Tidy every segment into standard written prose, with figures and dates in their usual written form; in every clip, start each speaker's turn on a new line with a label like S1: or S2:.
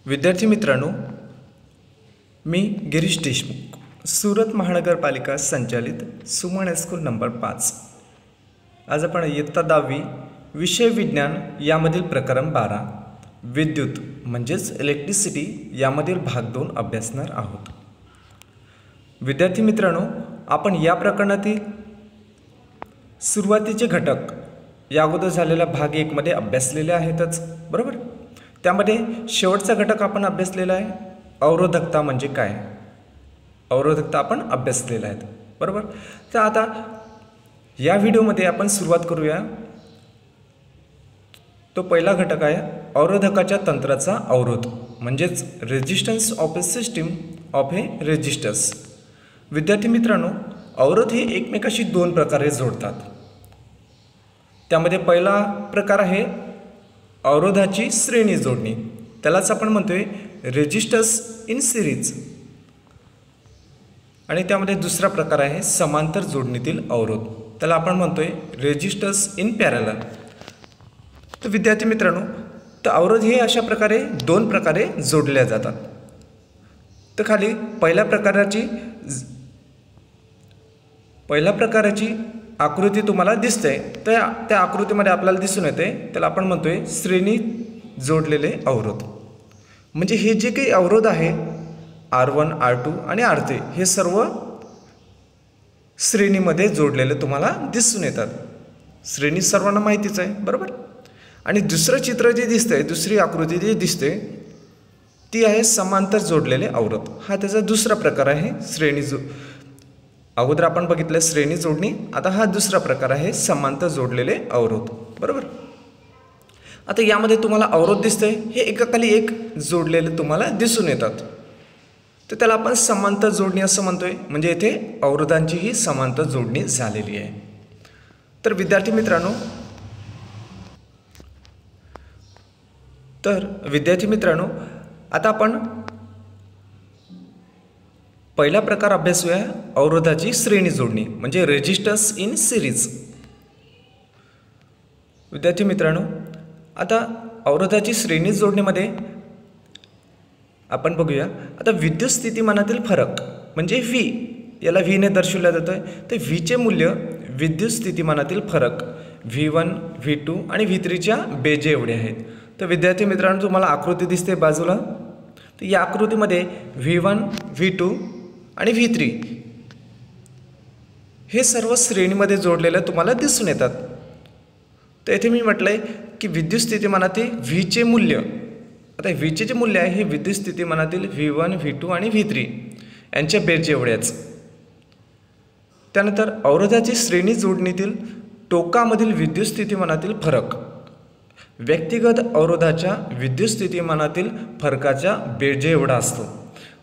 S1: विद्यार्थी मित्रांनो, मी गिरीश देशमुख, सुरत महानगरपालिका संचालित सुमन हायस्कूल नंबर 5। आज आपण इयत्ता 10वी विषय विज्ञान यामधील प्रकरण 12 विद्युत म्हणजेच इलेक्ट्रिसिटी यामधील भाग 2 अभ्यासणार आहोत। विद्यार्थी मित्रांनो, आपण या प्रकरणातील सुरुवातीचे घटक या अगोदर झालेल्या भाग 1 मध्ये अभ्यासलेले आहेतच, बरोबर। त्यामध्ये शेवटचा घटक आपण अभ्यासलेला आहे, अवरोधकता म्हणजे काय, अवरोधकता आपण अभ्यासलेला आहे, बरोबर। तर आता या व्हिडिओमध्ये आपण सुरुवात करूया। तो पहिला घटक आहे अवरोधकाच्या तंत्राचा अवरोध म्हणजेच resistance of a system of a resistors. विद्यार्थी मित्रांनो, अवरोध हे एकमेकाशी 2 प्रकारे जोडतात। त्यामध्ये पहिला प्रकार आहे अवरोधाची श्रेणी जोडणी, त्यालाच आपण म्हणतोय रेजिस्टर्स इन सिरीज। आणि त्यामध्ये दुसरा प्रकार आहे समांतर जोडणीतील अवरोध, त्याला आपण म्हणतोय रेजिस्टर्स इन पॅरलल। तर विद्यार्थी मित्रांनो, तर अवरोध हे अशा प्रकारे 2 प्रकारे जोडले जातात। तर खाली पहिल्या प्रकाराची आकृती तुम्हाला दिसते, तर त्या आकृतीमध्ये आपल्याला दिसून येते, त्याला आपण म्हणतोय श्रेणी जोडलेले अवरोध। म्हणजे हे जे काही अवरोध आहे R1, R2 आणि R3 हे सर्व श्रेणीमध्ये जोडलेले तुम्हाला दिसून येतात। श्रेणी सर्वांना माहितीच आहे, बरोबर। आणि दुसरं चित्र जे दिसतंय, दुसरी आकृती जी दिसते ती आहे समांतर जोडलेले अवरोध। हा त्याचा दुसरा प्रकार आहे अगोदर आपण बघितलं श्रेणी जोडणी, आता हा दुसरा प्रकार आहे समांतर जोडलेले अवरोध, बरोबर। आता यामध्ये तुम्हाला अवरोध दिसतंय, हे एकाखाली एक जोडलेले तुम्हाला दिसून येतात, तर त्याला आपण समांतर जोडणी असं म्हणतोय। म्हणजे येथे अवरोधांची ही समांतर जोडणी झालेली आहे। तर विद्यार्थी मित्रांनो, आता आपण पहिला प्रकार अभ्यासूया, अवरोधाची श्रेणी जोडणी म्हणजे रेजिस्टर्स इन सिरीज। विद्यार्थी मित्रांनो, आता अवरोधाची श्रेणी जोडणीमध्ये आपण बघूया। आता विद्युत स्थितिमानातील फरक म्हणजे V, याला V ने दर्शवलं जातं। तर V चे मूल्य विद्युत स्थितिमानातील फरक V1, V2 आणि V3 च्या बेजे एवढे आहेत। तर विद्यार्थी मित्रांनो, तुम्हाला आकृती दिसते बाजूला, तर या आकृतीमध्ये V1, V2 आणि V3 हे सर्व श्रेणीमध्ये जोडलेले तुम्हाला दिसून येतात। तर येथे मी म्हटलंय की विद्युत स्थितिमानातील V चे मूल्य, आता V चे जे मूल्य आहे हे विद्युत स्थितिमानातील V1, V2 आणि V3 यांच्या बेरजे एवढेच। त्यानंतर अवरोधाची श्रेणी जोडणीतील टोकामधील विद्युत स्थितिमानातील फरक व्यक्तिगत अवरोधाच्या विद्युत स्थितिमानातील फरकाच्या बेरजे एवढा असतो।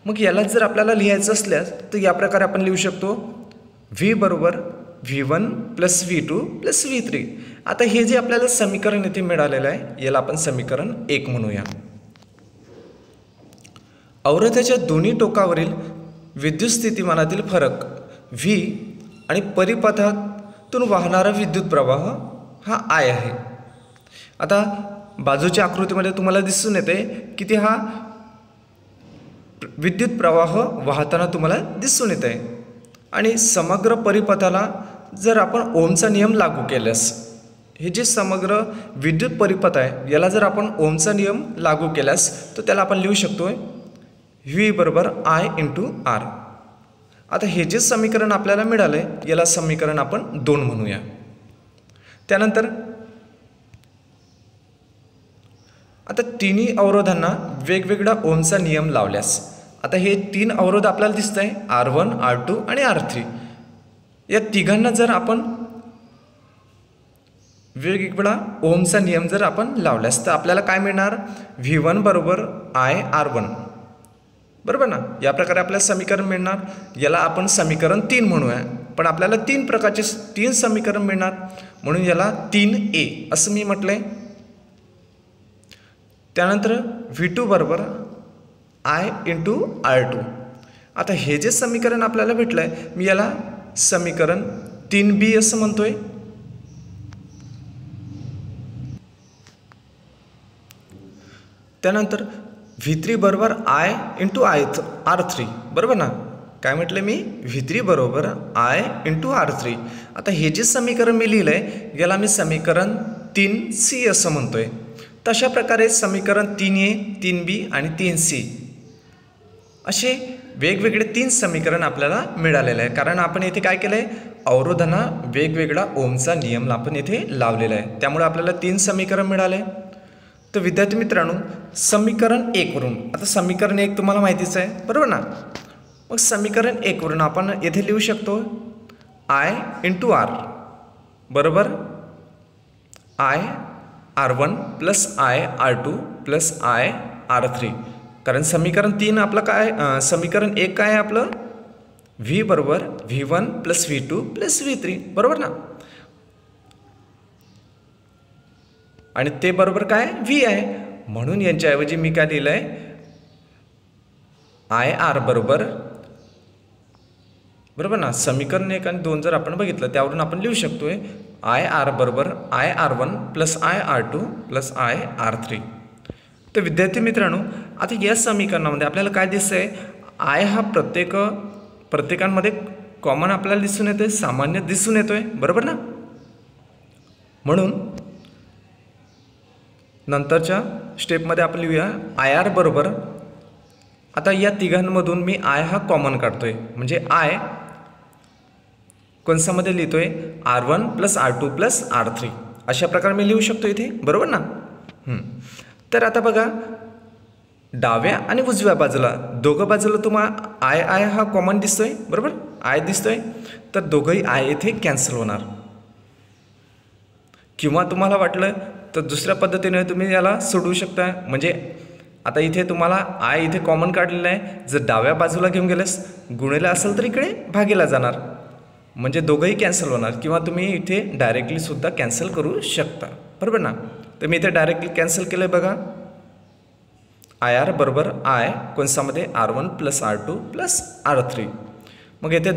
S1: मग याला जर आपल्याला लिहायचं असल्यास तर या प्रकारे आपण लिहू शकतो, V बरोबर V1 plus V2 plus V3। आता हे जे आपल्याला समीकरण इथे मिळालेलं आहे याला आपण समीकरण 1 म्हणूया। अवरोधाच्या दोन्ही टोकावरील विद्युत स्थितिमानातील फरक V आणि परिपथातून वाहणारा विद्युत प्रवाह हा I आहे। आता बाजूच्या आकृतीमध्ये तुम्हाला दिसून येते की ते हा विद्युत प्रवाह वाहताना तुम्हाला दिसून येत आहे। आणि समग्र परिपथाला जर आपण ओमचा नियम लागू केल्यास, हे जे समग्र विद्युत परिपथ आहे याला जर आपण ओमचा नियम लागू केल्यास तर त्याला आपण लिहू शकतोय V बरोबर I इंटू R। आता हे जे समीकरण आपल्याला मिळालंय याला समीकरण आपण 2 म्हणूया। त्यानंतर आता तिन्ही अवरोधांना वेगवेगळा ओमचा नियम लावल्यास, आता हे 3 अवरोध आपल्याला दिसत आहे R1, R2 आणि R3, या तिघांना जर आपण वेगवेगळा ओमचा नियम जर आपण लावल्यास तर आपल्याला काय मिळणार, V1 बरोबर I R1, बरोबर ना। या प्रकारे आपल्याला समीकरण मिळणार, याला आपण समीकरण 3 म्हणूया। पण आपल्याला 3 प्रकारचे 3 समीकरण मिळणार म्हणून याला 3A असं मी म्हटलंय। त्यानंतर V2 बरोबर I इंटू R2। आता हे जे समीकरण आपल्याला भेटलंय मी याला समीकरण 3B असं म्हणतोय। त्यानंतर V3 बरोबर I इंटू R3, बरोबर ना. काय म्हटलं मी, V3 बरोबर I इंटू R3. आता हे जे समीकरण मी लिहिलं आहे याला मी समीकरण 3C असं म्हणतो आहे. तशा प्रकारे समीकरण 3A, 3B आणि 3C असे वेगवेगळे 3 समीकरण आपल्याला मिळालेलं आहे. कारण आपण येथे काय केलं आहे, अवरोधांना वेगवेगळा ओमचा नियम आपण येथे लावलेला आहे. त्यामुळे आपल्याला 3 समीकरण मिळाले. तर विद्यार्थी मित्रांनो, समीकरण 1 वरून, आता समीकरण 1 तुम्हाला माहितीच आहे, बरोबर ना. मग समीकरण 1 वरून आपण येथे लिहू शकतो I इंटू R बरोबर I R1 plus I R2 plus I R3. कारण समीकरण 3 आपलं काय, समीकरण 1 काय आहे आपलं, V बरोबर V1 plus V2 plus V3, बरोबर ना. आणि ते बरोबर काय V आहे. म्हणून यांच्याऐवजी मी काय लिहिलं आहे, IR बरोबर, बरोबर ना. समीकरण 1 आणि 2 जर आपण बघितलं त्यावरून आपण लिहू शकतोय IR बरोबर IR1 plus IR2 plus IR3. तर विद्यार्थी मित्रांनो, आता या समीकरणामध्ये आपल्याला काय दिसतंय, I हा प्रत्येकांमध्ये कॉमन आपल्याला दिसून येतोय, सामान्य दिसून येतोय, बरोबर ना. म्हणून नंतरच्या स्टेपमध्ये आपण लिहूया IR बरोबर, आता या तिघांमधून मी I हा कॉमन काढतोय, म्हणजे I कंसामध्ये लिहितोय R1 plus R2 plus R3. अशा प्रकारे मी लिहू शकतो इथे, बरोबर ना. तर आता बघा, डाव्या आणि उजव्या बाजूला दोघं बाजूला तुम्हाला I हा कॉमन दिसतोय, बरोबर, I दिसतोय. तर दोघंही I येथे कॅन्सल होणार. किंवा तुम्हाला वाटलं तर दुसऱ्या पद्धतीने तुम्ही याला सोडवू शकता. म्हणजे आता इथे तुम्हाला I इथे कॉमन काढलेला आहे, जर डाव्या बाजूला घेऊन गेलेस गुणिले असेल तर इकडे भागीला जाणार, म्हणजे दोघंही कॅन्सल होणार. किंवा तुम्ही इथे डायरेक्टली सुद्धा कॅन्सल करू शकता, बरोबर ना. तर मी इथे डायरेक्टली कॅन्सल केलं आहे बघा. IR बरोबर I कंसामध्ये R1 plus R2 plus R3. मग येथे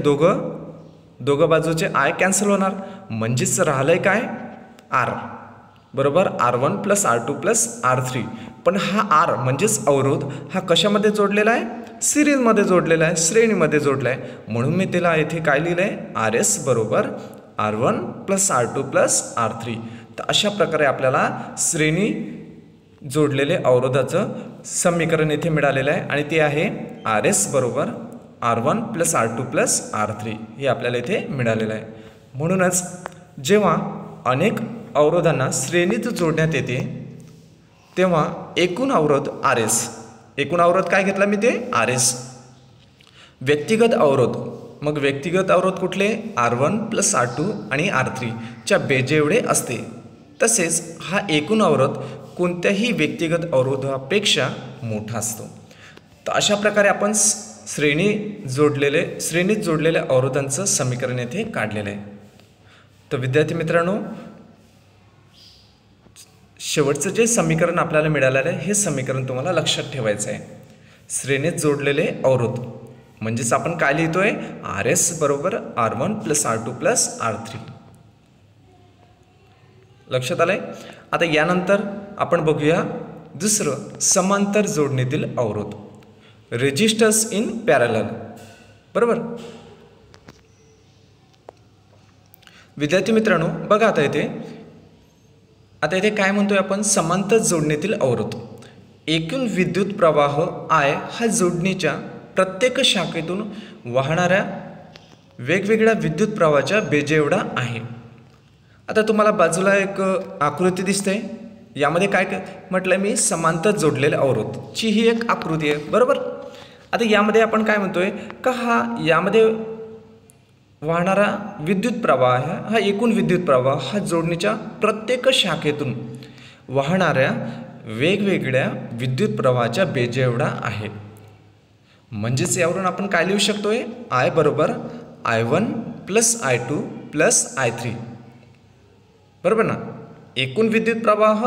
S1: दोघं बाजूचे I कॅन्सल होणार, म्हणजेच राहिलं काय R बरोबर R1 plus R2 plus R3. पण हा R म्हणजेच अवरोध हा कशामध्ये जोडलेला आहे, सिरीजमध्ये जोडलेला आहे, श्रेणीमध्ये जोडला आहे. म्हणून मी त्याला येथे काय लिहिलं आहे, RS बरोबर R1 plus R2 plus R3. तर अशा प्रकारे आपल्याला श्रेणी जोडलेले अवरोधाचं समीकरण येथे मिळालेलं आहे आणि ते आहे RS बरोबर R1 plus R2 plus R3. हे आपल्याला इथे मिळालेलं आहे. म्हणूनच जेव्हा अनेक अवरोधांना श्रेणीत जोडण्यात येते तेव्हा एकूण अवरोध RS, एकूण अवरोध काय घेतला मी ते RS. व्यक्तिगत अवरोध, मग व्यक्तिगत अवरोध कुठले, R1 प्लस R2 आणि R3 च्या बेजे एवढे असते. तसेच हा एकूण अवरोध कोणत्याही व्यक्तिगत अवरोधापेक्षा मोठा असतो. तर अशा प्रकारे आपण श्रेणीत जोडलेल्या अवरोधांचं समीकरण येथे काढलेलं आहे. तर विद्यार्थी मित्रांनो, शेवटचं जे समीकरण आपल्याला मिळालेलं आहे हे समीकरण तुम्हाला लक्षात ठेवायचं आहे. श्रेणीत जोडलेले अवरोध म्हणजेच आपण काय लिहितोय, RS बरोबर R1 plus R2 plus R3. लक्षात आलंय. आता यानंतर आपण बघूया दुसरं, समांतर जोडणीतील अवरोध, रेजिस्टर्स इन पॅरलल, बरोबर. विद्यार्थी मित्रांनो बघा, आता इथे काय म्हणतोय आपण, समांतर जोडणीतील अवरोध. एकूण विद्युत प्रवाह I हा जोडणीच्या प्रत्येक शाखेतून वाहणाऱ्या वेगवेगळ्या विद्युत प्रवाहाच्या बेजे एवढा आहे. आता तुम्हाला बाजूला एक आकृती दिसते, यामध्ये काय म्हटलं मी, समांतर जोडलेले अवरोधची ही एक आकृती आहे, बरोबर. आता यामध्ये आपण काय म्हणतोय का, यामध्ये वाहणारा विद्युत प्रवाह हा एकूण विद्युत प्रवाह हा जोडणीच्या प्रत्येक शाखेतून वाहणाऱ्या वेगवेगळ्या विद्युत प्रवाहाच्या बेजे एवढा आहे. म्हणजेच यावरून आपण काय लिहू शकतोय, I बरोबर I1 plus I2 plus I3, बरोबर ना. एकूण विद्युत प्रवाह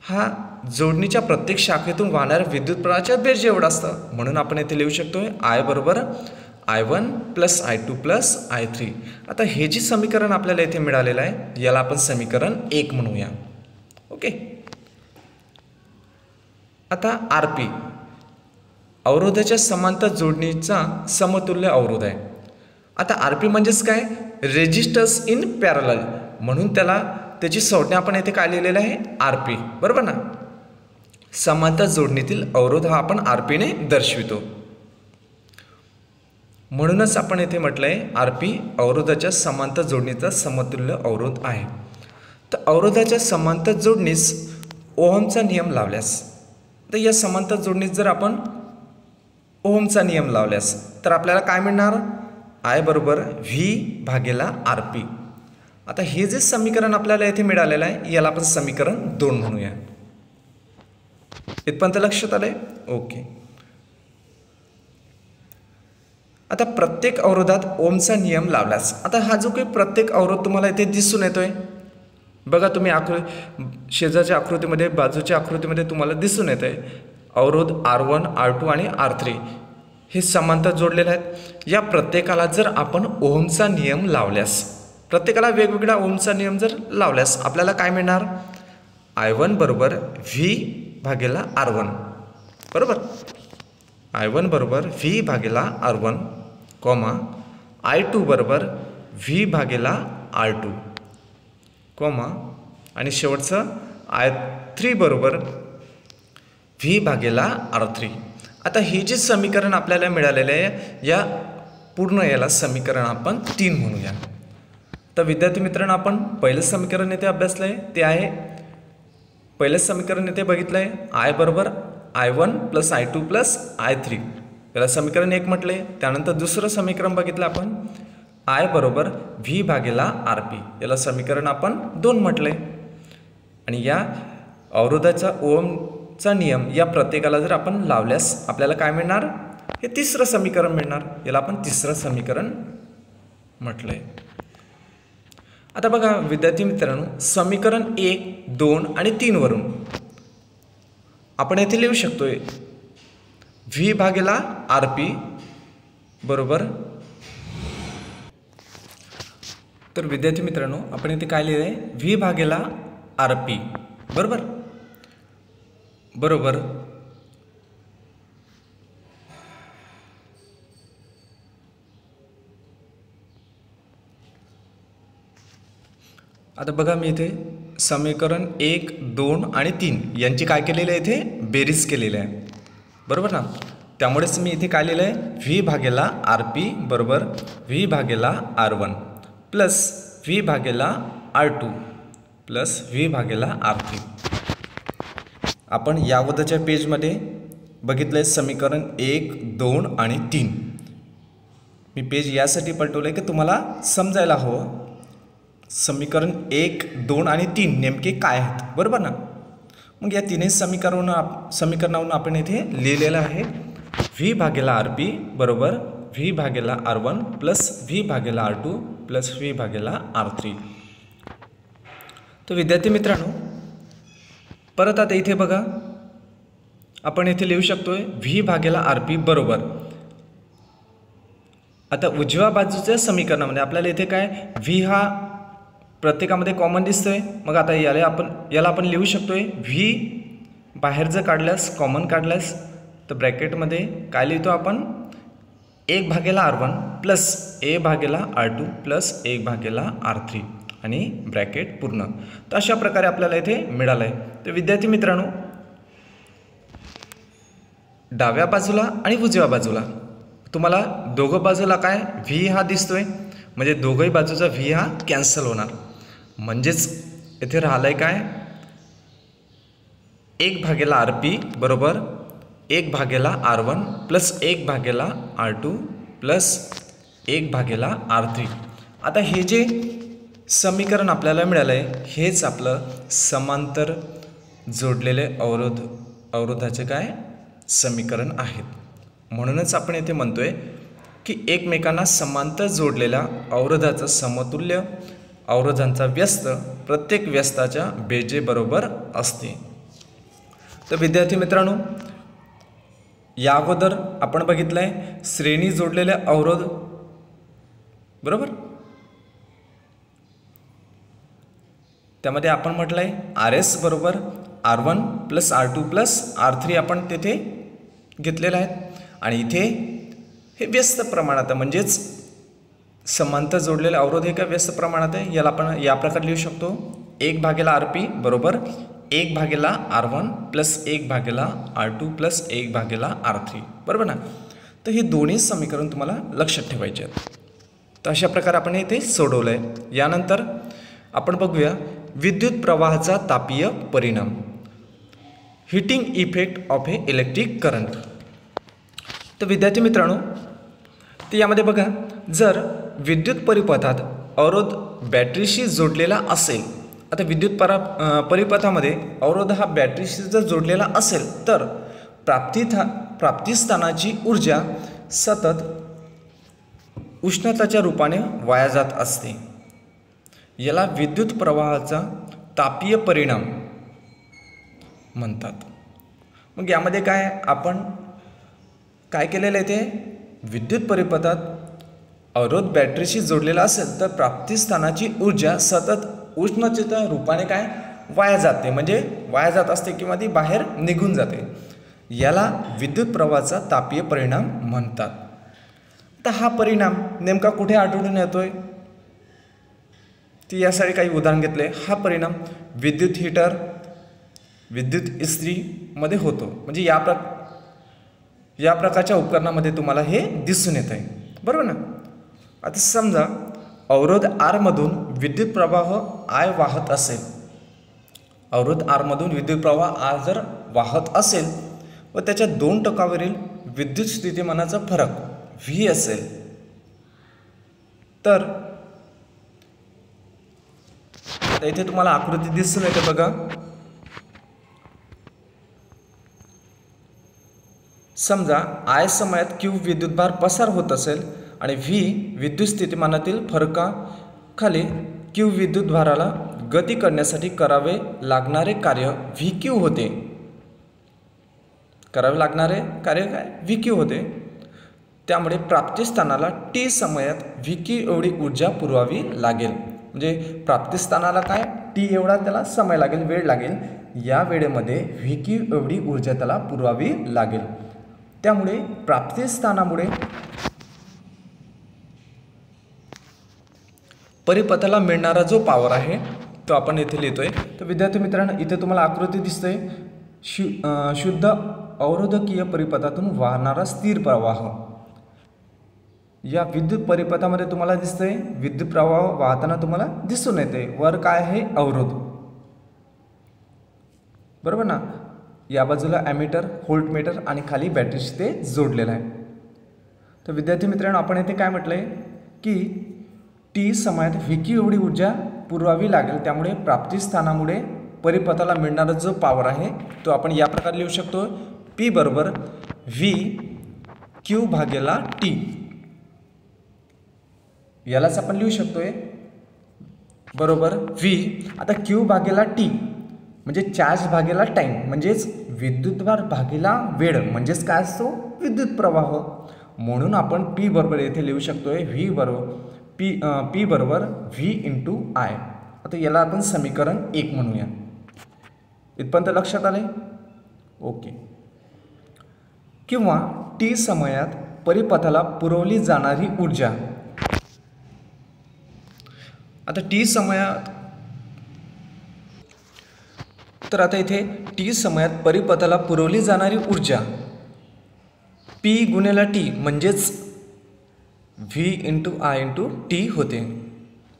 S1: हा जोडणीच्या प्रत्येक शाखेतून वाहणाऱ्या विद्युत प्रवाहाच्या बेजे एवढा असतं. म्हणून आपण येथे लिहू शकतोय I बरोबर I1 plus I2 plus I3. आता हे जे समीकरण आपल्याला इथे मिळालेलं आहे याला आपण समीकरण 1 म्हणूया, ओके. आता आर पी अवरोधाच्या समांतर जोडणीचा समतुल्य अवरोध आहे. आता आर पी म्हणजेच काय, रेजिस्टन्स इन पॅरलल, म्हणून त्याची संज्ञा आपण येथे काय लिहिलेलं आहे, आर पी. बरोबर ना. समांतर जोडणीतील अवरोध हा आपण आर पीने दर्शवितो. म्हणूनच आपण येथे म्हटलं आहे आर पी अवरोधाच्या समांतर जोडणीचा समतुल्य अवरोध आहे. तर अवरोधाच्या समांतर जोडणीस ओहमचा नियम लावल्यास, तर या समांतर जोडणीत जर आपण ओहमचा नियम लावल्यास तर आपल्याला काय मिळणार, आय बरोबर व्ही भागेला आर पी. आता हे जे समीकरण आपल्याला येथे मिळालेलं आहे याला आपण समीकरण 2 म्हणूया. इथपर्यंत लक्षात आलंय. ओके. आता प्रत्येक अवरोधात ओमचा नियम लावल्यास, आता हा जो काही प्रत्येक अवरोध तुम्हाला इथे दिसून येतोय बघा, तुम्ही शेजारच्या आकृतीमध्ये, बाजूच्या आकृतीमध्ये तुम्हाला दिसून येत आहे अवरोध R1, R2 आणि R3 हे समांतर जोडलेले आहेत. या प्रत्येकाला जर आपण ओहमचा नियम लावल्यास, प्रत्येकाला वेगवेगळा ओहमचा नियम जर लावल्यास आपल्याला काय मिळणार, I1 बरोबर V भागेला R1. बरोबर. I1 बरोबर V भागेला R1, I2 बरोबर V भागेला R2, आणि शेवटचं I3 बरोबर V भागेला R3. आता हे जे समीकरण आपल्याला मिळालेले आहे या पूर्ण याला समीकरण आपण 3 म्हणूया. तर विद्यार्थी मित्रांनो, आपण पहिलं समीकरण येथे अभ्यासलं आहे ते आहे, पहिलं समीकरण येथे बघितलं आहे आय बरोबर I1 plus I2 plus I3, याला समीकरण 1 म्हटले. त्यानंतर दुसरं समीकरण बघितलं आपण आय बरोबर V भागेला RP, याला समीकरण आपण 2 म्हटले. आणि या अवरोधाचा ओहमचा नियम या प्रत्येकाला जर आपण लावल्यास आपल्याला काय मिळणार, हे तिसरं समीकरण मिळणार, याला आपण तिसरं समीकरण म्हटलंय. आता बघा विद्यार्थी मित्रांनो, समीकरण 1, 2 आणि 3 वरून आपण येथे लिहू शकतोय V भागेला RP बरोबर. तर विद्यार्थी मित्रांनो, आपण इथे काय लिहिलं आहे, V भागेला RP बरोबर बरोबर आता बघा मी इथे समीकरण 1, 2 आणि 3 यांची काय केलेलं आहे, इथे बेरीज केलेली आहे. बरोबर ना. त्यामुळेच मी इथे काय लिहिलं आहे, V भागेला RP बरोबर V भागेला R1 प्लस V भागेला R2 प्लस V भागेला R3. आपण या अगोदरच्या पेजमध्ये बघितलं आहे समीकरण 1, 2 आणि 3. मी पेज यासाठी पलटवलं आहे की तुम्हाला समजायला हवं समीकरण 1, 2 आणि 3 नेमके काय आहेत. बरोबर ना. मग या तिन्ही समीकरणावरून आपण इथे लिहिलेलं आहे V भागेला RP बरोबर V भागेला R1 प्लस V भागेला R2 प्लस V भागेला R3. तर विद्यार्थी मित्रांनो, परत आता इथे बघा आपण इथे लिहू शकतोय V भागेला RP बरोबर, आता उजव्या बाजूच्या समीकरणामध्ये आपल्याला इथे काय V हा प्रत्येकामध्ये कॉमन दिसतोय. मग आता याला आपण लिहू शकतोय V बाहेर जर काढल्यास, कॉमन काढल्यास, तर ब्रॅकेटमध्ये काय लिहितो आपण 1 भागेला R1 प्लस A भागेला R2 प्लस 1 भागेला R3 आणि ब्रॅकेट पूर्ण. तर अशा प्रकारे आपल्याला इथे मिळालं आहे. तर विद्यार्थी मित्रांनो, डाव्या बाजूला आणि उजव्या बाजूला तुम्हाला दोघं बाजूला काय V हा दिसतोय, म्हणजे दोघंही बाजूचा V हा कॅन्सल होणार. म्हणजेच इथे राहिलं आहे काय 1 भागेला RP बरोबर 1 भागेला R1 प्लस 1 भागेला R2 प्लस 1 भागेला R3. आता हे जे समीकरण आपल्याला मिळालं आहे हेच आपलं समांतर जोडलेले अवरोधाचे काय समीकरण आहेत. म्हणूनच आपण येथे म्हणतोय की एकमेकांना समांतर जोडलेल्या अवरोधाचं समतुल्य अवरोधांचा व्यस्त प्रत्येक व्यस्ताच्या बेरजेबरोबर असते. तर विद्यार्थी मित्रांनो, या अगोदर आपण बघितलं आहे श्रेणी जोडलेले अवरोध. बरोबर. त्यामध्ये आपण म्हटलं आहे RS बरोबर R1 plus R2 plus R3 आपण तेथे घेतलेलं आहे आणि इथे हे व्यस्त प्रमाणात म्हणजेच समांतर जोडलेले अवरोध हे काय व्यस्त प्रमाणात आहे. याला आपण या प्रकारे लिहू शकतो 1/RP बरोबर 1/R1 plus 1/R2 plus 1/R3 बरोबर ना. तर हे दोन्ही समीकरण तुम्हाला लक्षात ठेवायचे आहेत. तर अशा प्रकारे आपण इथे सोडवलं आहे. यानंतर आपण बघूया विद्युत प्रवाहाचा तापीय परिणाम, heating effect of a electric current. तर विद्यार्थी मित्रांनो, तर यामध्ये बघा, जर विद्युत परिपथात अवरोध बॅटरीशी जोडलेला असेल, आता विद्युत परिपथामध्ये अवरोध हा बॅटरीशी जर जोडलेला असेल तर प्राप्तिस्थानाची ऊर्जा सतत उष्णताच्या रूपाने वाया जात असते. याला विद्युत प्रवाहाचा तापीय परिणाम म्हणतात. मग यामध्ये काय आपण काय केलेलं आहे, ते विद्युत परिपथात अवरोध बॅटरीशी जोडलेला असेल तर प्राप्तिस्थानाची ऊर्जा सतत उष्णतेच्या रूपाने काय वाया जाते, म्हणजे वाया जात असते किंवा ती बाहेर निघून जाते. याला विद्युत प्रवाहाचा तापीय परिणाम म्हणतात. तर हा परिणाम नेमका कुठे आढळून येतोय, ती यासाठी काही उदाहरण घेतले. हा परिणाम विद्युत हीटर, विद्युत इस्त्रीमध्ये होतो, म्हणजे या प्रकारच्या उपकरणामध्ये तुम्हाला हे दिसून येत आहे बरोबर ना. आता समजा अवरोध R मधून विद्युत प्रवाह I वाहत असेल, अवरोध R मधून विद्युत प्रवाह I जर वाहत असेल व त्याच्या 2 टोकावरील विद्युत स्थितिमानाचा फरक V असेल, तर इथे तुम्हाला आकृती दिसून येते बघा. समजा I समयात Q विद्युतभार पसार होत असेल आणि V विद्युत स्थितिमानातील फरकाखाली Q विद्युतभाराला गती करण्यासाठी करावे लागणारे कार्य VQ होते. करावे लागणारे कार्य काय VQ होते. त्यामुळे प्राप्तिस्थानाला T समयात VQ एवढी ऊर्जा पुरवावी लागेल. म्हणजे प्राप्तिस्थानाला काय T एवढा त्याला समय लागेल, वेळ लागेल. या वेळेमध्ये VQ एवढी ऊर्जा त्याला पुरवावी लागेल. त्यामुळे प्राप्तिस्थानामुळे परिपथाला मिळणारा जो पॉवर आहे तो आपण इथे लिहितोय. तर विद्यार्थी मित्रांनो, इथे तुम्हाला आकृती दिसते शुद्ध अवरोधकीय परिपथातून वाहणारा स्थिर प्रवाह. या विद्युत परिपथामध्ये तुम्हाला दिसतंय विद्युत प्रवाह वाहताना तुम्हाला दिसून येते. वर काय आहे अवरोध बरोबर ना. या बाजूला ॲमीटर, व्होल्टमीटर आणि खाली बॅटरीशी ते जोडलेलं आहे. तर विद्यार्थी मित्रांनो, आपण येथे काय म्हटलंय की T समयात VQ एवढी ऊर्जा पुरवावी लागेल. त्यामुळे प्राप्तिस्थानामुळे परिपथाला मिळणारा जो पॉवर आहे तो आपण या प्रकारे लिहू शकतो. P बरोबर VQ/T. यालाच आपण लिहू शकतोय बरोबर V. आता Q/T म्हणजे चार्ज भागेला टाइम, म्हणजेच विद्युतभार भागेला वेळ, म्हणजेच काय असतो विद्युत प्रवाह. म्हणून आपण P बरोबर येथे लिहू शकतोय P बरोबर V × I. आता याला आपण समीकरण 1 म्हणूया. इथपर्यंत लक्षात आले ओके. किंवा T समयात परिपथाला पुरवली जाणारी ऊर्जा. आता T समयात, तर आता इथे T समयात परिपथाला पुरवली जाणारी ऊर्जा P × T म्हणजेच V × I × T होते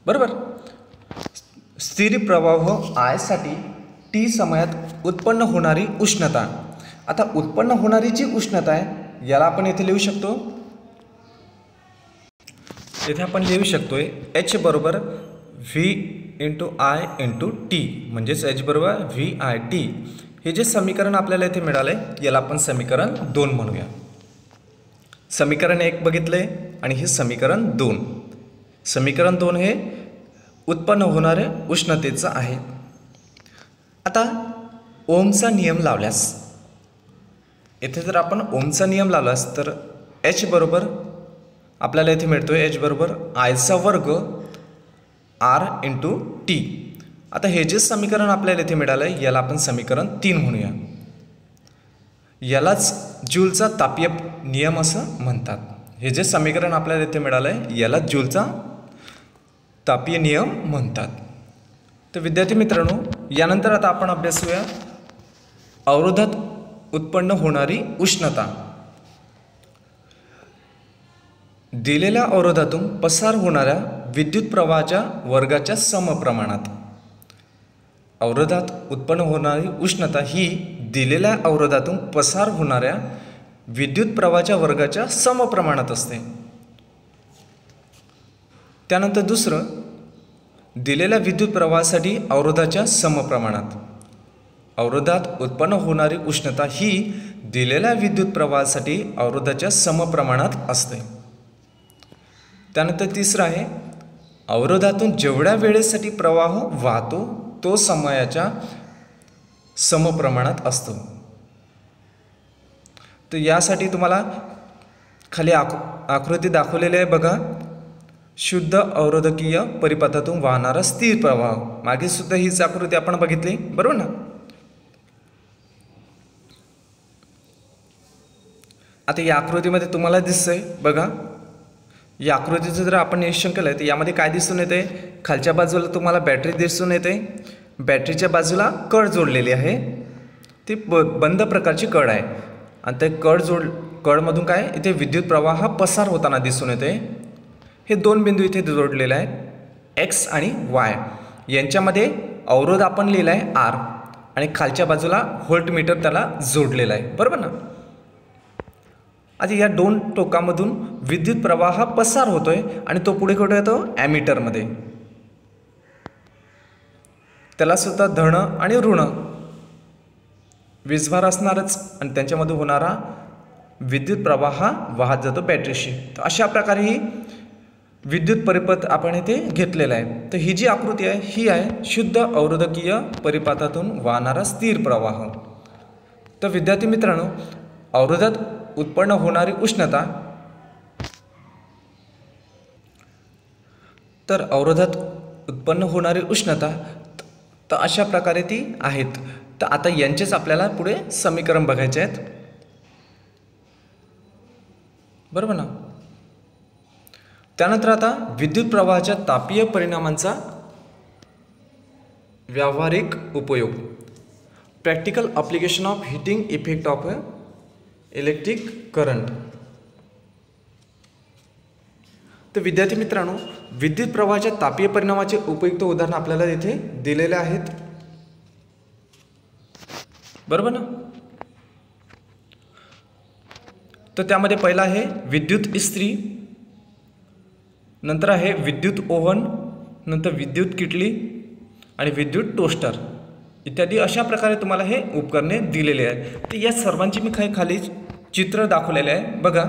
S1: बरोबर. स्थिर प्रवाह I साठी T समयात उत्पन्न होणारी उष्णता. आता उत्पन्न होणारी जी उष्णता आहे याला आपण येथे लिहू शकतो. येथे आपण लिहू शकतोय H बरोबर V × I × T म्हणजेच H बरोबर VIT. हे जे समीकरण आपल्याला इथे मिळाले याला आपण समीकरण 2 म्हणूया. समीकरण 1 बघितले आणि हे समीकरण 2. समीकरण 2 हे उत्पन्न होणारे उष्णतेचं आहे. आता ओमचा नियम लावल्यास, येथे जर आपण ओमचा नियम लावलास तर H बरोबर आपल्याला इथे मिळतोय H बरोबर I² R × T. आता हे जे समीकरण आपल्याला इथे मिळालं आहे याला आपण समीकरण 3 म्हणूया. यालाच जूलचा तापीय नियम असं म्हणतात. हे जे समीकरण आपल्याला इथे मिळालं आहे यालाच जूलचा तापीय नियम म्हणतात. तर विद्यार्थी मित्रांनो, यानंतर आता आपण अभ्यासूया अवरोधात उत्पन्न होणारी उष्णता. दिलेल्या अवरोधातून पसार होणाऱ्या विद्युत प्रवाहाच्या वर्गाच्या समप्रमाणात. अवरोधात उत्पन्न होणारी उष्णता ही दिलेल्या अवरोधातून पसार होणाऱ्या विद्युत प्रवाहाच्या वर्गाच्या समप्रमाणात असते. त्यानंतर दुसरं, दिलेल्या विद्युत प्रवाहासाठी अवरोधाच्या समप्रमाणात. अवरोधात उत्पन्न होणारी उष्णता ही दिलेल्या विद्युत प्रवाहासाठी अवरोधाच्या समप्रमाणात असते. त्यानंतर तिसरं आहे, अवरोधातून जेवढ्या वेळेसाठी प्रवाह वाहतो तो समयाच्या समप्रमाणात असतो. तर यासाठी तुम्हाला खाली आकृती दाखवलेली आहे बघा. शुद्ध अवरोधकीय परिपथातून वाहणारा स्थिर प्रवाह. मागे सुद्धा हीच आकृती आपण बघितली, बरोबर ना. आता या आकृतीमध्ये तुम्हाला दिसतंय बघा. या आकृतीचं जर आपण निरीक्षण केलं तर यामध्ये काय दिसून येते, खालच्या बाजूला तुम्हाला बॅटरी दिसून येते. बॅटरीच्या बाजूला कड जोडलेली आहे, ती बंद प्रकारची कड आहे. आणि ते कडमधून काय इथे विद्युत प्रवाह हा पसार होताना दिसून येते. हे दोन बिंदू इथे जोडलेले आहेत, एक्स आणि वाय. यांच्यामध्ये अवरोध आपण लिहिला आहे आर आणि खालच्या बाजूला व्होल्टमीटर त्याला जोडलेला आहे, बरोबर ना. आता या दोन टोकामधून विद्युत प्रवाह हा पसार होतोय आणि तो पुढे कुठे येतो, ॲमीटरमध्ये. त्याला सुद्धा धन आणि ऋण वीजभार असणारच आणि त्यांच्यामध्ये होणारा विद्युत प्रवाह हा वाहत जातो बॅटरीशी. तर अशा प्रकारे ही विद्युत परिपथ आपण इथे घेतलेला आहे. तर ही जी आकृती आहे ही आहे शुद्ध अवरोधकीय परिपथातून वाहणारा स्थिर प्रवाह. तर विद्यार्थी मित्रांनो, अवरोधात उत्पन्न होणारी उष्णता, तर अवरोधात उत्पन्न होणारी उष्णता तर अशा प्रकारे ती आहेत. तर आता यांचेच आपल्याला पुढे समीकरण बघायचे आहेत, बरोबर ना. त्यानंतर आता विद्युत प्रवाहाच्या तापीय परिणामांचा व्यावहारिक उपयोग. Practical application of heating effect of electric current. तर विद्यार्थी मित्रांनो, विद्युत प्रवाहाच्या तापीय परिणामाचे उपयुक्त उदाहरण आपल्याला इथे दिलेले आहेत, बरोबर ना. तर त्यामध्ये पहिला आहे विद्युत इस्त्री, नंतर आहे विद्युत ओव्हन, नंतर विद्युत किटली आणि विद्युत टोस्टर इत्यादी. अशा प्रकारे तुम्हाला हे उपकरणे दिलेले आहेत. तर या सर्वांची मी खाली चित्र दाखवलेले आहे बघा.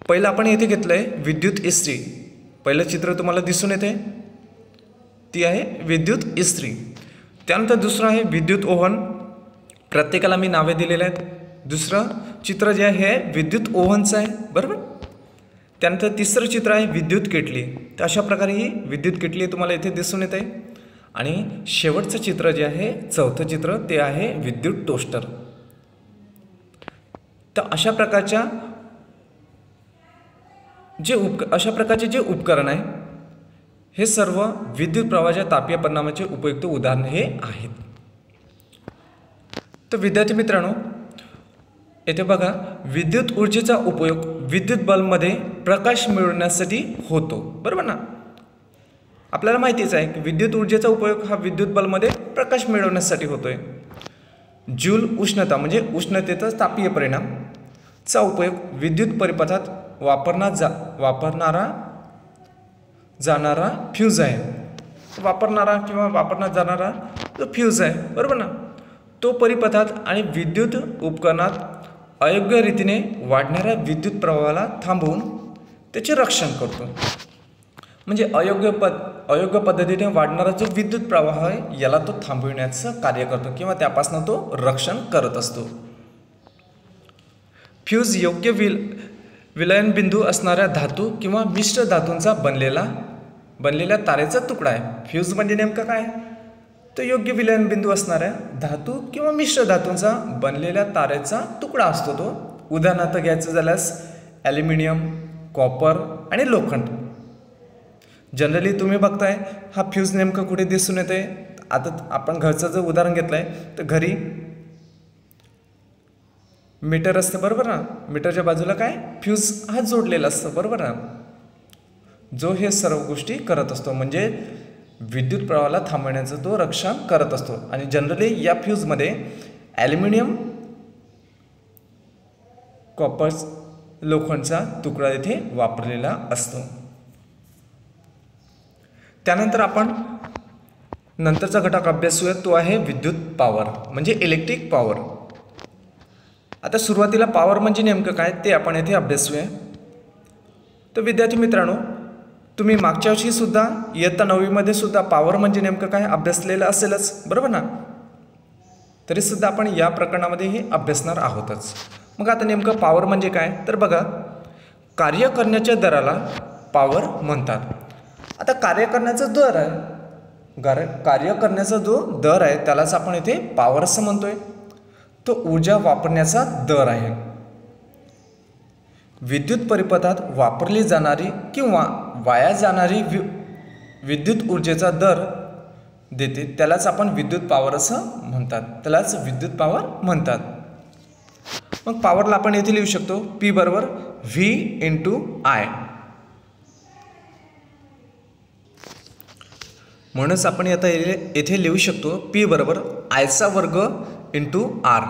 S1: पहिलं आपण येथे घेतलं आहे विद्युत इस्त्री. पहिलं चित्र तुम्हाला दिसून येते, ती आहे विद्युत इस्त्री. त्यानंतर दुसरं आहे विद्युत ओव्हन. प्रत्येकाला मी नावे दिलेले आहेत. दुसरं चित्र जे आहे हे विद्युत ओव्हनचं आहे, बरोबर. त्यानंतर तिसरं चित्र आहे विद्युत किटली. तर अशा प्रकारे ही विद्युत किटली तुम्हाला इथे दिसून येते. आणि शेवटचं चित्र जे आहे, चौथं चित्र, ते आहे विद्युत टोस्टर. तर अशा प्रकारचे जे उपकरण आहे हे सर्व विद्युत प्रवाहाच्या तापीय परिणामाचे उपयुक्त उदाहरण हे आहेत. तर विद्यार्थी मित्रांनो, येथे बघा, विद्युत ऊर्जेचा उपयोग विद्युत बल्बमध्ये प्रकाश मिळवण्यासाठी होतो, बरोबर ना. आपल्याला माहितीच आहे की विद्युत ऊर्जेचा उपयोग हा विद्युत बल्बमध्ये प्रकाश मिळवण्यासाठी होतोय. जूल उष्णता म्हणजे उष्णतेचा तापीय परिणाम चा उपयोग विद्युत परिपथात वापरणारा जाणारा फ्यूज आहे. वापरणारा जाणारा जो फ्यूज आहे, बरोबर ना, तो परिपथात आणि विद्युत उपकरणात अयोग्य रीतीने वाढणाऱ्या विद्युत प्रवाहाला थांबवून त्याचे रक्षण करतो. म्हणजे अयोग्य पद्धतीने वाढणारा जो विद्युत प्रवाह आहे याला तो थांबविण्याचं कार्य करतो किंवा त्यापासून तो रक्षण करत असतो. फ्यूज योग्य विलयन बिंदू असणाऱ्या धातू किंवा मिश्र धातूंचा बनलेला बनलेल्या तारेचा तुकडा आहे. फ्यूज म्हणजे नेमकं काय? तो योग्य विलयन बिंदू असणाऱ्या धातू किंवा मिश्र धातूंचा बनलेल्या तारेचा तुकडा असतो तो. उदाहरणार्थ घ्यायचं झाल्यास ॲल्युमिनियम, कॉपर आणि लोखंड. जनरली तुम्ही बघताय हा फ्यूज नेमकं कुठे दिसून येते. आता आपण घरचं जर उदाहरण घेतलं आहे तर घरी मीटर असतं बरोबर ना. मीटरच्या बाजूला काय फ्यूज हा जोडलेला असतो बरोबर ना. जो हे सर्व गोष्टी करत असतो म्हणजे विद्युत प्रवाहाला थांबवण्याचं तो रक्षण करत असतो. आणि जनरली या फ्यूजमध्ये ॲल्युमिनियम, कॉपर, लोखंडचा तुकडा इथे वापरलेला असतो. त्यानंतर आपण नंतरचा घटक अभ्यासूया तो आहे विद्युत पॉवर म्हणजे इलेक्ट्रिक पॉवर. आता सुरुवातीला पॉवर म्हणजे नेमकं काय ते आपण येथे अभ्यासूया. तर विद्यार्थी मित्रांनो, तुम्ही मागच्या वर्षी सुद्धा इयत्ता 9वीमध्ये सुद्धा पॉवर म्हणजे नेमकं काय अभ्यासलेलं असेलच बरोबर ना. तरीसुद्धा आपण या प्रकरणामध्ये हे अभ्यासणार आहोतच. मग आता नेमकं पॉवर म्हणजे काय तर बघा, कार्य करण्याच्या दराला पॉवर म्हणतात. आता कार्य करण्याचा दर आहे, कार्य करण्याचा जो दर आहे त्यालाच आपण इथे पॉवर असं म्हणतोय. तो ऊर्जा वापरण्याचा दर आहे. विद्युत परिपथात वापरली जाणारी किंवा वाया जाणारी विद्युत ऊर्जेचा दर देते त्यालाच आपण विद्युत पॉवर असं म्हणतात. त्यालाच विद्युत पॉवर म्हणतात. मग पॉवरला आपण येथे लिहू शकतो P बरोबर V × I. म्हणूनच आपण आता येथे लिहू शकतो P बरोबर I² × R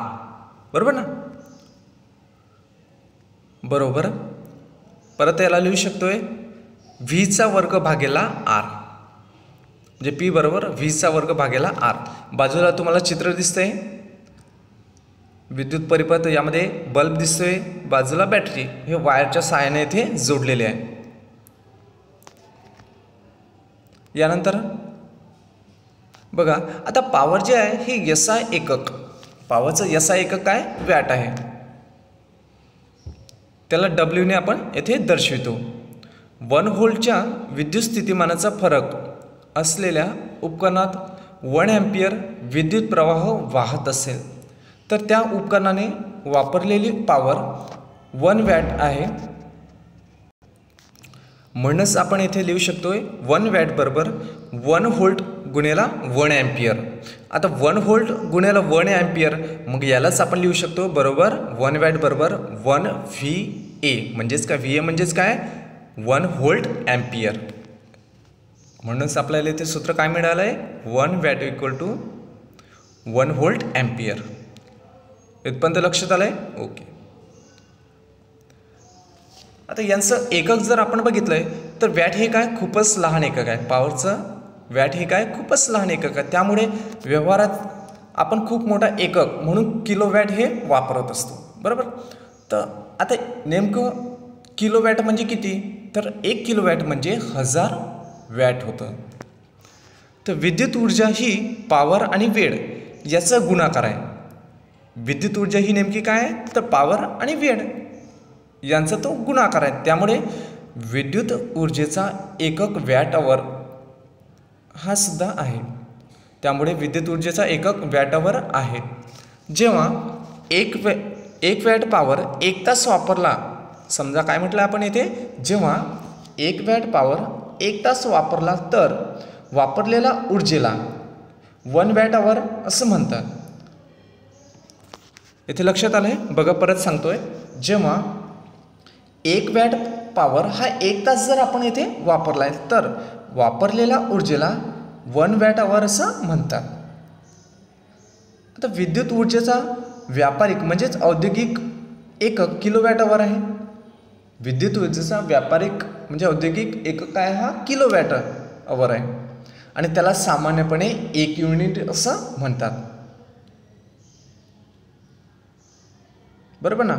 S1: बरोबर ना. बरोबर. परत याला लिहू शकतोय V² भागेला R म्हणजे P बरोबर V² भागेला R. बाजूला तुम्हाला चित्र दिसतंय, विद्युत परिपथ यामध्ये बल्ब दिसतोय, बाजूला बॅटरी, हे वायरच्या सहाय्याने इथे जोडलेले आहे. यानंतर बघा आता पॉवर जे आहे ही SI एकक, पॉवरचं SI एकक काय वॅट आहे. त्याला W ने आपण येथे दर्शवितो. 1 व्होल्टच्या विद्युत स्थितिमानाचा फरक असलेल्या उपकरणात 1 अँपिअर विद्युत प्रवाह वाहत असेल तर त्या उपकरणाने वापरलेली पॉवर 1 वॅट आहे. म्हणूनच आपण येथे लिहू शकतोय 1 वॅट बरोबर 1 व्होल्ट गुणेला 1 अँपिअर. आता 1 व्होल्ट गुणेला 1 अँपिअर मग यालाच आपण लिहू शकतो बरोबर 1 वॅट बरोबर 1 VA म्हणजेच काय VA म्हणजेच काय 1 व्होल्ट अँपिअर. म्हणूनच आपल्याला इथे सूत्र काय मिळालं आहे 1 वॅट = 1 व्होल्ट अँपिअर. इथपर्यंत लक्षात आलं आहे ओके. आता यांचं एकक जर आपण बघितलंय तर वॅट हे काय खूपच लहान एकक आहे. पॉवरचं वॅट हे काय खूपच लहान एकक आहे. त्यामुळे व्यवहारात आपण खूप मोठा एकक म्हणून किलोवॅट हे वापरत असतो बरोबर. तर आता नेमकं किलोवॅट म्हणजे किती तर 1 किलोवॅट म्हणजे 1000 वॅट होतं. तर विद्युत ऊर्जा ही पॉवर आणि वेळ याचा गुणाकार आहे. विद्युत ऊर्जा ही नेमकी काय आहे तर पॉवर आणि वेळ यांचा तो गुणाकार आहे. त्यामुळे विद्युत ऊर्जेचा एकक वॅट आवर हा सुद्धा आहे. त्यामुळे विद्युत ऊर्जेचा एकक वॅट आवर आहे. जेव्हा एक वॅट पॉवर 1 तास वापरला, समजा काय म्हटलं आपण इथे जेव्हा 1 वॅट पॉवर 1 तास वापरला तर वापरलेल्या ऊर्जेला 1 वॅट आवर असं म्हणतात. इथे लक्षात आलंय बघा परत सांगतोय, जेव्हा 1 वॅट पॉवर हा 1 तास जर आपण इथे वापरलाय तर वापरलेल्या ऊर्जेला 1 वॅट आवर असं म्हणतात. आता विद्युत ऊर्जेचा व्यापारिक म्हणजेच औद्योगिक एकक किलोवॅट आवर आहे. विद्युत ऊर्जेचा व्यापारिक म्हणजे औद्योगिक एकक काय हा किलोवॅट आवर आहे आणि त्याला सामान्यपणे 1 युनिट असं म्हणतात बरोबर ना.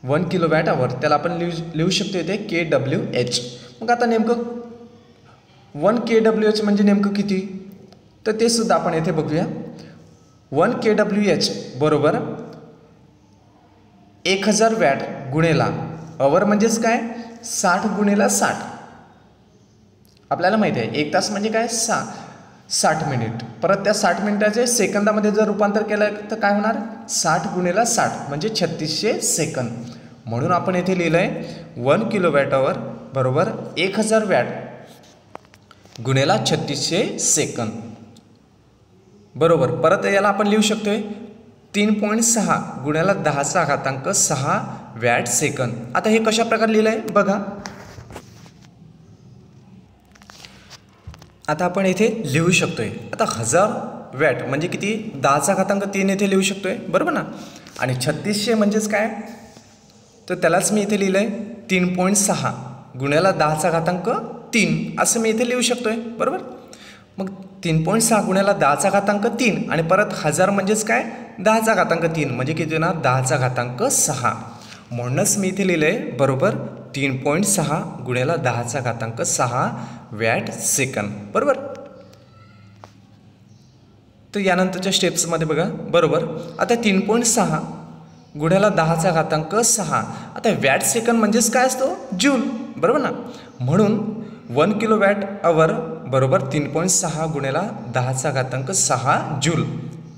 S1: 1 किलोवॅट आवर त्याला आपण लिहू शकतो इथे kWh. मग आता नेमकं 1 kWh म्हणजे नेमकं किती तर ते सुद्धा आपण इथे बघूया. 1 kWh बरोबर 1000 वॅट गुणेला आवर म्हणजेच काय 60 गुणेला 60 आपल्याला माहिती आहे 1 तास म्हणजे काय 60 मिनिट. परत त्या 60 मिनिटाचे सेकंदामध्ये जर रूपांतर केलं तर काय होणार 60 गुणिले 60 म्हणजे 3600 सेकंद. म्हणून आपण येथे लिहिलं आहे 1 किलोवॅट आवर बरोबर 1000 वॅट गुणिले 3600 सेकंद बरोबर. परत याला आपण लिहू शकतोय 3.6 गुणिले 10⁻6 वॅट सेकंद. आता हे कशा प्रकारे लिहिलं आहे बघा. आता आपण येथे लिहू शकतोय आता 1000 वॅट म्हणजे किती 10⁻3 येथे लिहू शकतोय बरोबर ना. आणि 3600 म्हणजेच काय तर त्यालाच मी इथे लिहिलं आहे 3.6 गुणिले 10⁻3 असं मी इथे लिहू शकतोय बरोबर. मग 3.6 गुणिले 10⁻3 आणि परत 1000 म्हणजेच काय 10⁻3 म्हणजे किती होणार 10⁻6. म्हणूनच मी इथे लिहिलं आहे बरोबर 3.6 गुणिले 10⁻6 वॅट सेकंद बरोबर. तर यानंतरच्या स्टेप्समध्ये बघा बरोबर. आता 3.6 गुणिले 10⁻6 आता वॅट सेकंद म्हणजेच काय असतो जूल बरोबर ना. म्हणून 1 किलोवॅट आवर बरोबर 3.6 गुणिले 10⁻6 जूल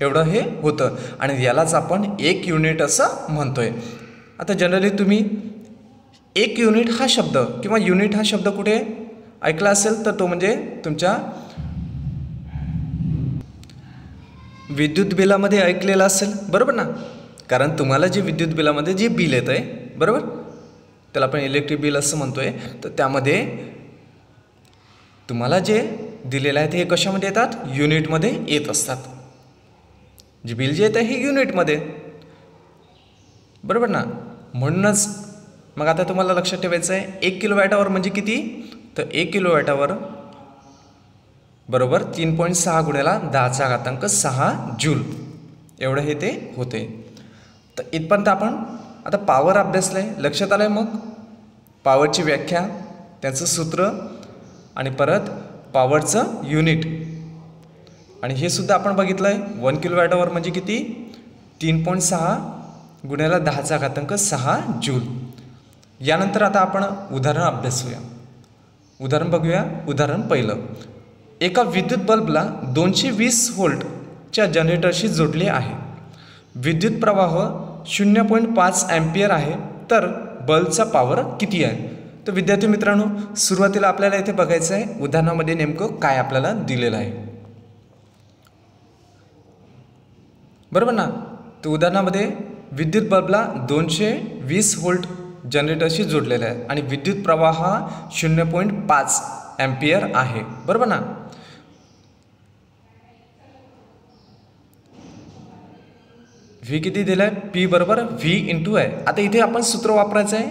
S1: एवढं हे होतं. आणि यालाच आपण 1 युनिट असं म्हणतोय. आता जनरली तुम्ही 1 युनिट हा शब्द किंवा युनिट हा शब्द कुठे ऐकला असेल तर तो म्हणजे तुमच्या विद्युत बिलामध्ये ऐकलेला असेल बरोबर ना. कारण तुम्हाला जे विद्युत बिलामध्ये जे बिल येतं आहे बरोबर त्याला आपण इलेक्ट्रिक बिल असं म्हणतोय. तर त्यामध्ये तुम्हाला जे दिलेलं आहे ते हे कशामध्ये येतात युनिटमध्ये येत असतात. जे बिल जे येतं हे युनिटमध्ये बरोबर ना. म्हणूनच मग आता तुम्हाला लक्षात ठेवायचं आहे 1 किलोवॅट आवर म्हणजे किती तर 1 किलोवॅट आवर बरोबर 3.6 गुणिले 10⁻6 जूल एवढं हे ते होते. तर इथपर्यंत आपण आता पॉवर अभ्यासलं आहे लक्षात आलं आहे. मग पॉवरची व्याख्या त्याचं सूत्र आणि परत पॉवरचं युनिट आणि हे सुद्धा आपण बघितलं आहे 1 किलोवॅट आवर म्हणजे किती 3.6 गुणिले 10⁻6 जूल. यानंतर आता आपण उदाहरण अभ्यासूया. उदाहरण बघूया. उदाहरण पहिलं. एका विद्युत बल्बला 220 व्होल्टच्या जनरेटरशी जोडले आहे. विद्युत प्रवाह 0.5 अँपिअर आहे. तर बल्बचा पॉवर किती आहे. तर विद्यार्थी मित्रांनो सुरुवातीला आपल्याला इथे बघायचं आहे उदाहरणामध्ये नेमकं काय आपल्याला दिलेलं आहे बरोबर ना. तर उदाहरणामध्ये विद्युत बल्बला 220 व्होल्ट जनरेटरशी जोडलेला आहे आणि विद्युत प्रवाह 0.5 अँपिअर आहे बरोबर ना. व्ही किती दिलं आहे पी बरोबर व्ही इंटू आय. आता इथे आपण सूत्र वापरायचं आहे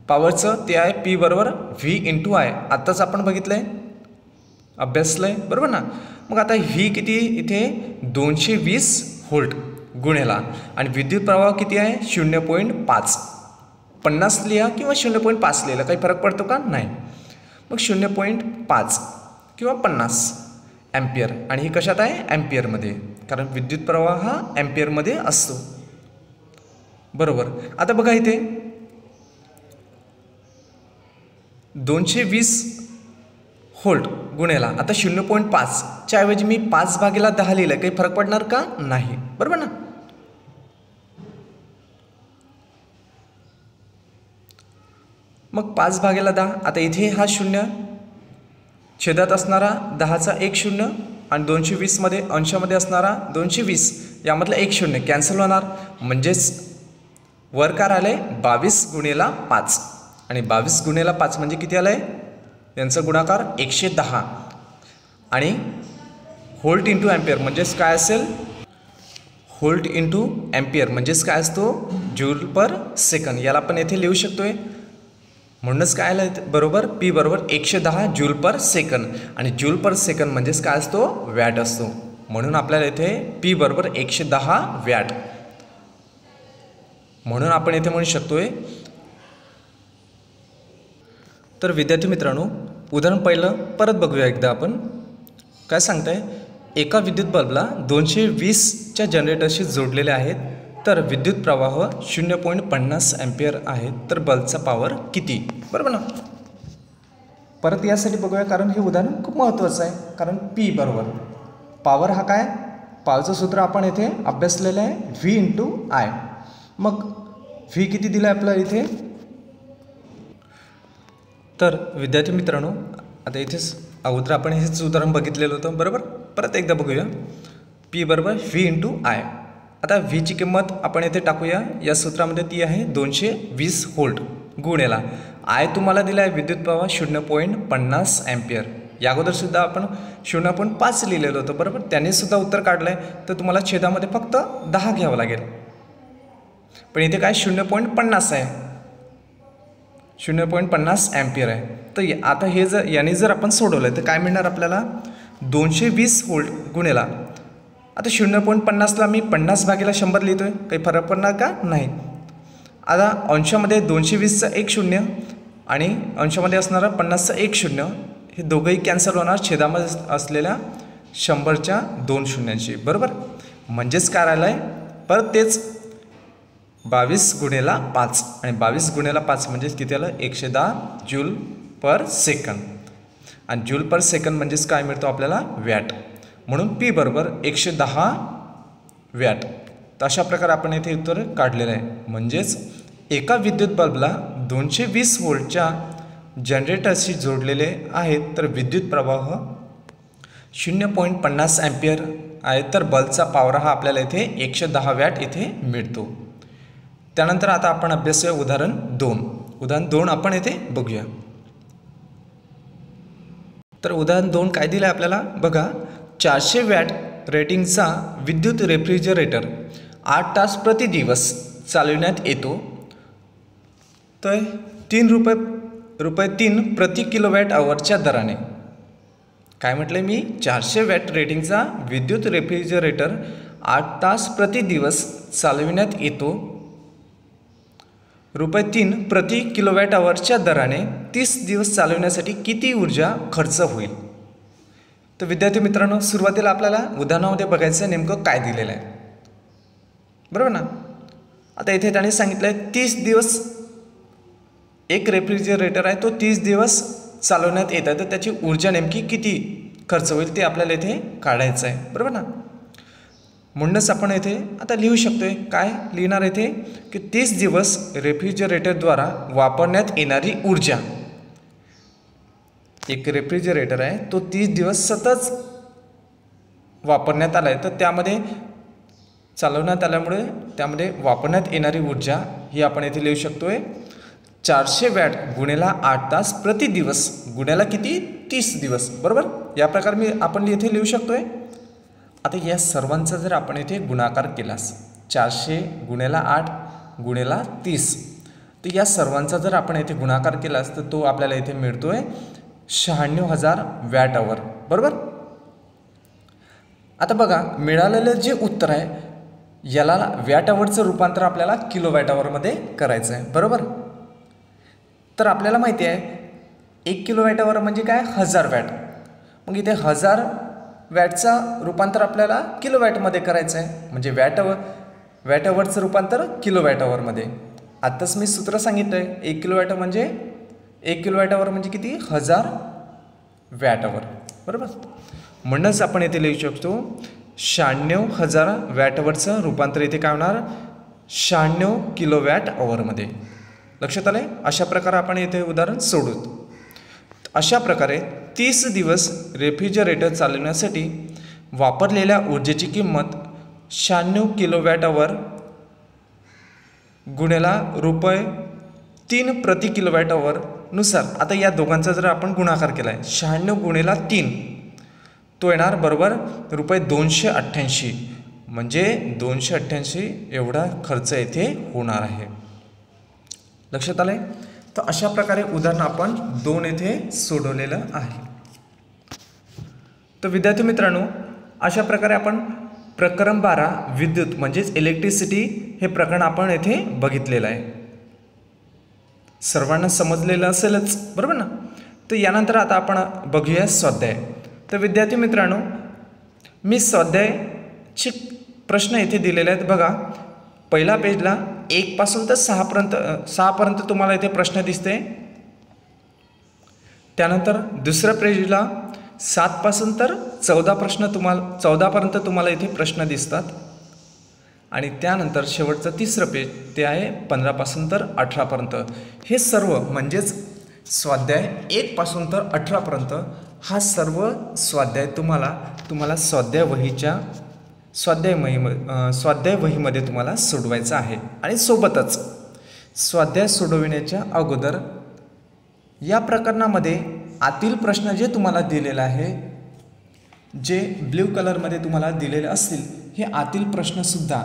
S1: पॉवरचं ते आहे पी बरोबर व्ही इंटू आय. आत्ताच आपण बघितलं आहे अभ्यासलं आहे बरोबर ना. मग आता व्ही किती इथे 220 व्होल्ट गुणिला आणि विद्युत प्रवाह किती आहे 0.5 50 लिहा किंवा 0.5 लिहिलं काही फरक पडतो का नाही. मग 0.5 किंवा 50 अँपिअर आणि ही कशात आहे अँपिअरमध्ये कारण विद्युत प्रवाह हा अँपिअरमध्ये असतो बरोबर. आता बघा इथे 220 व्होल्ट गुणिला आता 0.5 च्या ऐवजी मी 5/10 लिहिलं काही फरक पडणार का नाही बरोबर ना. मग 5/10 आता इथे हा 0 छेदात असणारा 10चा 1 0 आणि 220 मध्ये अंशामध्ये असणारा 220 यामधला 1 0 कॅन्सल होणार म्हणजेच वर काय आले 22 गुणिले 5 आणि 22 गुणिले 5 म्हणजे किती आलंय यांचा गुणाकार 110 आणि व्होल्ट इंटू अँपिअर म्हणजेच काय असेल व्होल्ट इंटू अँपिअर म्हणजेच काय असतो जूल पर सेकंद. याला आपण येथे लिहू शकतोय म्हणूनच काय आलं बरोबर पी बरोबर 110 जूल पर सेकंद आणि जूल पर सेकंद म्हणजेच काय असतो वॅट असतो. म्हणून आपल्याला इथे पी बरोबर 110 वॅट म्हणून आपण इथे म्हणू शकतोय. तर विद्यार्थी मित्रांनो उदाहरण पहिलं परत बघूया एकदा आपण काय सांगताय. एका विद्युत बल्बला 220च्या जनरेटरशी जोडलेले आहेत तर विद्युत प्रवाह 0.50 अँपिअर आहे तर बल्बचा पॉवर किती बरोबर ना. परत यासाठी बघूया, कारण हे उदाहरण खूप महत्त्वाचं आहे. कारण P बरोबर पॉवर हा काय, पॉवरचं सूत्र आपण इथे अभ्यासलेलं आहे V इंटू आय. मग V किती दिलं आहे आपल्याला इथे. तर विद्यार्थी मित्रांनो, आता इथेच अगोदर आपण हेच उदाहरण बघितलेलं होतं बरोबर. परत एकदा बघूया. P बरोबर V इंटू आय. आता Vची किंमत आपण इथे टाकूया. या सूत्रामध्ये ती आहे 220 व्होल्ट गुणेला आय तुम्हाला दिला आहे विद्युत प्रवाह 0.50 अँपियर. या अगोदरसुद्धा आपण 0.5 लिहिलेलं होतं बरोबर. त्यानेसुद्धा उत्तर काढलं आहे. तर तुम्हाला छेदामध्ये फक्त 10 घ्यावं लागेल. पण इथे काय 0.50 आहे, 0.50 अँपियर आहे. तर आता हे याने जर आपण सोडवलं तर काय मिळणार आपल्याला, 220 व्होल्ट गुणेला. आता 0.50ला मी 50 भागीला 100 लिहितो आहे, काही फरक पडणार का नाही. आता अंशामध्ये 220चं 1 शून्य आणि अंशामध्ये असणारा 50चं 1 शून्य, हे दोघंही कॅन्सल होणार छेदामध्ये असलेल्या 100च्या 2 शून्यांची बरोबर. म्हणजेच काय राहिलं आहे, परत तेच 22 गुणेला 5 आणि 22 गुणेला 5 म्हणजेच किती आलं, 110 जूल पर सेकंद. आणि जूल पर सेकंद म्हणजेच काय मिळतो आपल्याला, वॅट. म्हणून P बरोबर 110 वॅट. तर अशा प्रकारे आपण इथे उत्तर काढलेलं आहे. म्हणजेच एका विद्युत बल्बला 220 व्होल्टच्या जनरेटरशी जोडलेले आहेत, तर विद्युत प्रवाह 0.50 अँपियर आहे. तर बल्बचा पॉवर हा आपल्याला इथे 110 वॅट इथे मिळतो. त्यानंतर आता आपण अभ्यासूया उदाहरण 2. उदाहरण 2 आपण इथे बघूया. तर उदाहरण 2 काय दिलं आहे आपल्याला बघा. 400 वॅट रेटिंगचा विद्युत रेफ्रिजरेटर 8 तास प्रति दिवस चालविण्यात येतो. तर 3 रुपये प्रति किलोवॅट आवरच्या दराने. काय म्हटलं मी, 400 वॅट रेटिंगचा विद्युत रेफ्रिजरेटर 8 तास प्रति दिवस चालविण्यात येतो. ₹3 प्रति किलोवॅट आवरच्या दराने 30 दिवस चालवण्यासाठी किती ऊर्जा खर्च होईल. तर विद्यार्थी मित्रांनो, सुरुवातीला आपल्याला उदाहरणामध्ये बघायचं नेमकं काय दिलेलं आहे बरोबर ना. आता इथे त्याने सांगितलं आहे 30 दिवस एक रेफ्रिजरेटर आहे, तो 30 दिवस चालवण्यात येत आहे. तर त्याची ऊर्जा नेमकी किती खर्च होईल ते आपल्याला इथे काढायचं आहे बरोबर ना. म्हणूनच आपण इथे आता लिहू शकतोय, काय लिहिणार इथे की 30 दिवस रेफ्रिजरेटरद्वारा वापरण्यात येणारी ऊर्जा. एक रेफ्रिजरेटर आहे, तो 30 दिवस सतत वापरण्यात आला आहे. तर त्यामध्ये चालवण्यात आल्यामुळे त्यामध्ये वापरण्यात येणारी ऊर्जा ही आपण इथे लिहू शकतोय 400 वॅट गुणेला 8 तास प्रति दिवस गुणेला किती, 30 दिवस बरोबर. या प्रकारे आपण इथे लिहू शकतोय. आता या सर्वांचा जर आपण इथे गुणाकार केलास, 400 गुणेला 8 गुणेला 30, तर या सर्वांचा जर आपण इथे गुणाकार केलास तर तो आपल्याला इथे मिळतोय 96,000 वॅट आवर बरोबर. आता बघा, मिळालेलं जे उत्तर आहे याला वॅट आवरचं रूपांतर आपल्याला किलोवॅट आवरमध्ये करायचं आहे बरोबर. तर आपल्याला माहिती आहे 1 किलोवॅट आवर म्हणजे काय, 1000 वॅट. मग इथे 1000 वॅटचा रूपांतर आपल्याला किलोवॅटमध्ये करायचं आहे. म्हणजे वॅट आवरचं रूपांतर किलोवॅट आवरमध्ये. आत्ताच मी सूत्र सांगितलं आहे, 1 किलोवॅट आवर म्हणजे किती, 1000 वॅट आवर बरोबर. म्हणूनच आपण इथे लिहू शकतो 96,000 वॅट आवरचं रूपांतर इथे काय होणार, 96 किलोवॅट आवरमध्ये. लक्षात आलं. अशा प्रकारे आपण इथे उदाहरण सोडू. अशा प्रकारे 30 दिवस रेफ्रिजरेटर चालवण्यासाठी वापरलेल्या ऊर्जेची किंमत 96 किलोवॅट आवर गुणेला ₹3 प्रति किलोवॅट आवर नुसार. आता या दोघांचा जर आपण गुणाकार केला आहे, 96 गुणेला 3 तो येणार बरोबर ₹288. म्हणजे 288 एवढा खर्च येथे होणार आहे. लक्षात आलं. तर अशा प्रकारे उदाहरण आपण 2 येथे सोडवलेलं आहे. तर विद्यार्थी मित्रांनो, अशा प्रकारे आपण प्रकरण 12 विद्युत म्हणजेच इलेक्ट्रिसिटी हे प्रकरण आपण येथे बघितलेलं आहे. सर्वांना समजलेलं असेलच बरोबर ना. तर यानंतर आता आपण बघूया स्वाध्याय. तर विद्यार्थी मित्रांनो, मी स्वाध्यायचे प्रश्न येथे दिलेले आहेत बघा. पहिला पेजला 1 पासून तर 6 पर्यंत तुम्हाला इथे प्रश्न दिसते. त्यानंतर दुसऱ्या पेजला 7 पासून तर 14 प्रश्न 14पर्यंत तुम्हाला इथे प्रश्न दिसतात आणि त्यानंतर शेवटचं तिसरं पेज ते आहे 15 पासून तर 18 पर्यंत। हे सर्व म्हणजेच स्वाध्याय 1 पासून तर 18 पर्यंत हा सर्व स्वाध्याय तुम्हाला स्वाध्याय वहीमध्ये तुम्हाला सोडवायचा आहे। आणि सोबतच स्वाध्याय सोडविण्याच्या अगोदर या प्रकरणामध्ये आतील प्रश्न जे तुम्हाला दिलेले आहे, जे ब्ल्यू कलरमध्ये तुम्हाला दिलेले असतील, हे आतील प्रश्नसुद्धा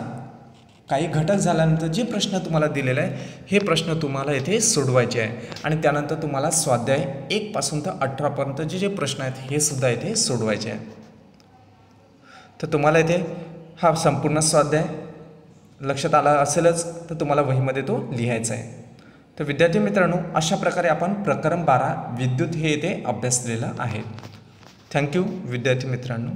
S1: काही घटक झाल्यानंतर जे प्रश्न तुम्हाला दिलेले आहे हे प्रश्न तुम्हाला इथे सोडवायचे आहे। आणि त्यानंतर तुम्हाला स्वाध्याय 1 पासून तर 18 पर्यंत जे प्रश्न आहेत हे सुद्धा इथे सोडवायचे आहेत। तर तुम्हाला इथे हा संपूर्ण स्वाध्याय लक्षात आला असेलच, तर तुम्हाला वहीमध्ये तो लिहायचा आहे। तर विद्यार्थी मित्रांनो, अशा प्रकारे आपण प्रकरण 12 विद्युत हे इथे अभ्यासलेलं आहे। थँक्यू विद्यार्थी मित्रांनो।